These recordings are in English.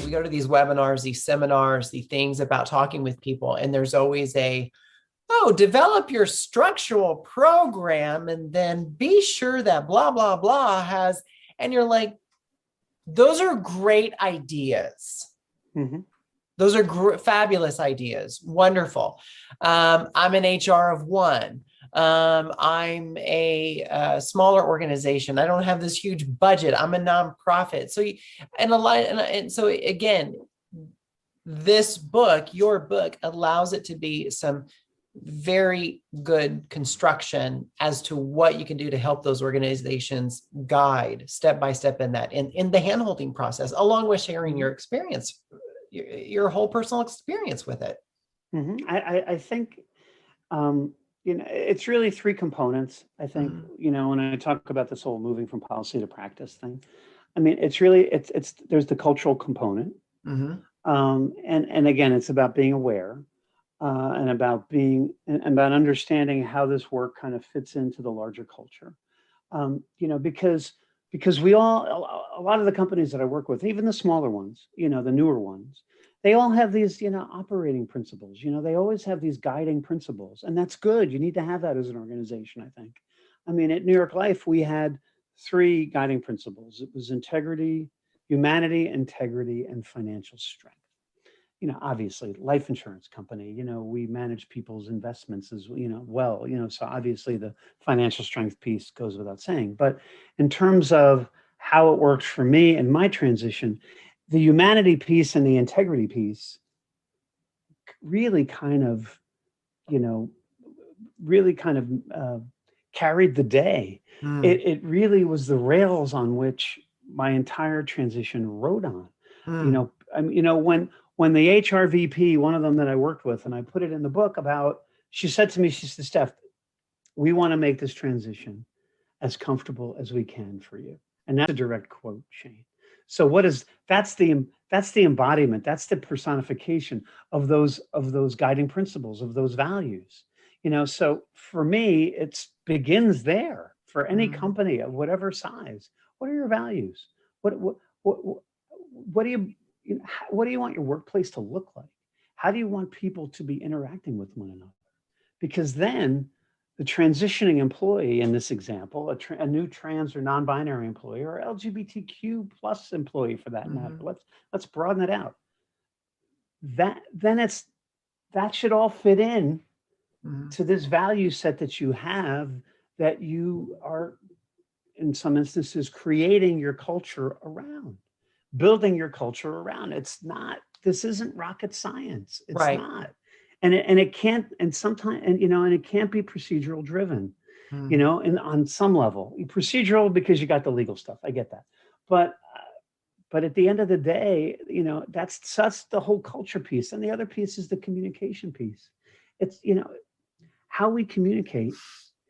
we go to these webinars, these seminars, these things about talking with people, and there's always oh, develop your structural program and then be sure that blah, blah, blah has, and you're like, those are great ideas. Mm-hmm. Those are fabulous ideas. Wonderful. I'm an HR of one. I'm a smaller organization. I don't have this huge budget. I'm a nonprofit. So, and so again, this book, your book, allows it to be some very good construction as to what you can do to help those organizations guide step by step in that, in the handholding process, along with sharing your experience, your whole personal experience with it. Mm-hmm. I think, it's really three components. I think, when I talk about this whole moving from policy to practice thing, I mean, it's really, there's the cultural component. Mm-hmm. And again, it's about being aware. And about about understanding how this work kind of fits into the larger culture, because a lot of the companies that I work with, even the smaller ones, the newer ones, they all have these, operating principles. They always have these guiding principles, and that's good. You need to have that as an organization, I think. I mean, at New York Life, we had 3 guiding principles. It was integrity, humanity, integrity, and financial strength. Obviously life insurance company, we manage people's investments as well, so obviously the financial strength piece goes without saying. But in terms of how it worked for me and my transition, the humanity piece and the integrity piece really kind of, carried the day. It really was the rails on which my entire transition rode on. When the HR VP, one of them that I worked with, and I put it in the book she said to me, she said, Steph, we want to make this transition as comfortable as we can for you. And that's a direct quote, Shane. So that's the embodiment, that's the personification of those guiding principles, of those values. So for me, it begins there for any company of whatever size. What are your values? What do you want your workplace to look like? How do you want people to be interacting with one another? Because then the transitioning employee in this example, a new trans or non-binary employee, or LGBTQ plus employee for that matter, let's broaden it out. That should all fit in to this value set that you have, that you are, in some instances, creating your culture around. Building your culture around. This isn't rocket science. It's right. not. And it can't, and sometimes, and it can't be procedural driven, and on some level. Procedural because you got the legal stuff. I get that. But at the end of the day, that's the whole culture piece. And the other piece is the communication piece. It's, how we communicate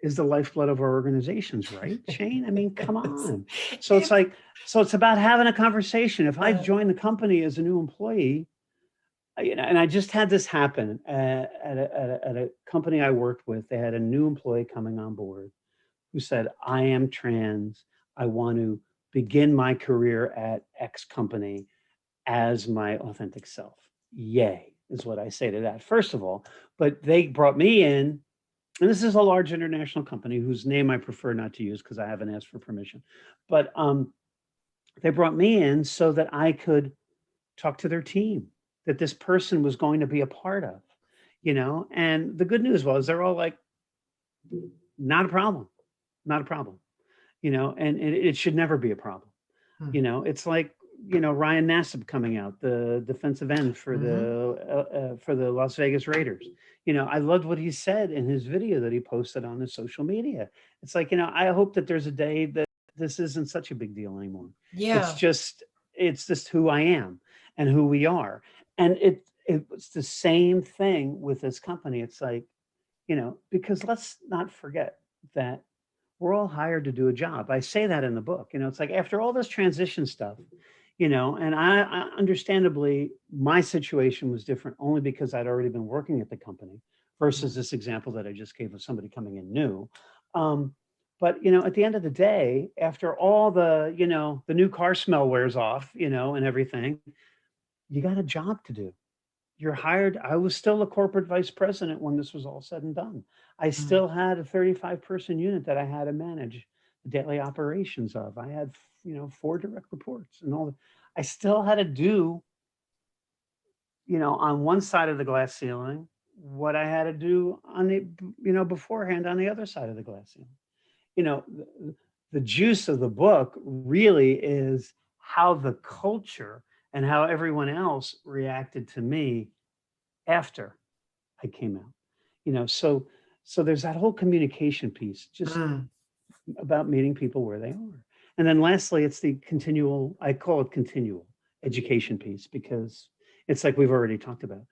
is the lifeblood of our organizations, right, Shane? I mean, come on. So it's about having a conversation. If I join the company as a new employee, and I just had this happen at a company I worked with. They had a new employee coming on board who said, I am trans. I want to begin my career at X company as my authentic self. Yay, is what I say to that, first of all. But they brought me in. And this is a large international company whose name I prefer not to use because I haven't asked for permission. But they brought me in so that I could talk to their team, that this person was going to be a part of, And the good news was they're all like, not a problem, not a problem, and it should never be a problem. It's like, Ryan Nassib coming out, the defensive end for the Las Vegas Raiders. I loved what he said in his video that he posted on his social media. It's like, I hope that there's a day that this isn't such a big deal anymore. Yeah. It's just who I am and who we are. And it's the same thing with this company. It's like, because let's not forget that we're all hired to do a job. I say that in the book. It's like after all this transition stuff, and I understandably, my situation was different only because I'd already been working at the company versus this example that I just gave of somebody coming in new. But, at the end of the day, after all the, the new car smell wears off, and everything, you got a job to do. You're hired. I was still a corporate vice president when this was all said and done. I Mm, still had a 35-person unit that I had to manage the daily operations of. I had, 4 direct reports and all. I still had to do, on one side of the glass ceiling, what I had to do on the, beforehand on the other side of the glass ceiling. The juice of the book really is how the culture and how everyone else reacted to me after I came out. So there's that whole communication piece, just mm, about meeting people where they are. And then lastly, it's the continual, I call it continual education piece, because it's like we've already talked about.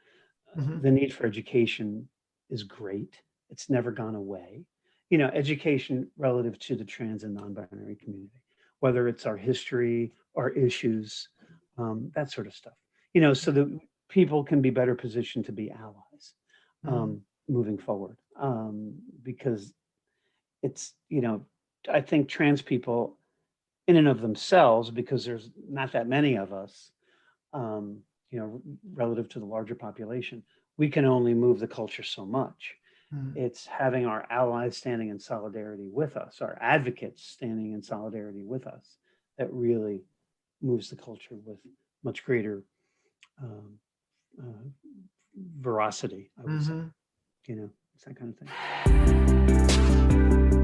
mhm, The need for education is great. It's never gone away. Education relative to the trans and non-binary community, whether it's our history, our issues, that sort of stuff. So that people can be better positioned to be allies, mm, moving forward. Because it's, I think trans people in and of themselves, because there's not that many of us, um, relative to the larger population, we can only move the culture so much. mm. It's having our allies standing in solidarity with us, our advocates standing in solidarity with us, that really moves the culture with much greater um, uh, veracity, I would say. Mhm. It's that kind of thing.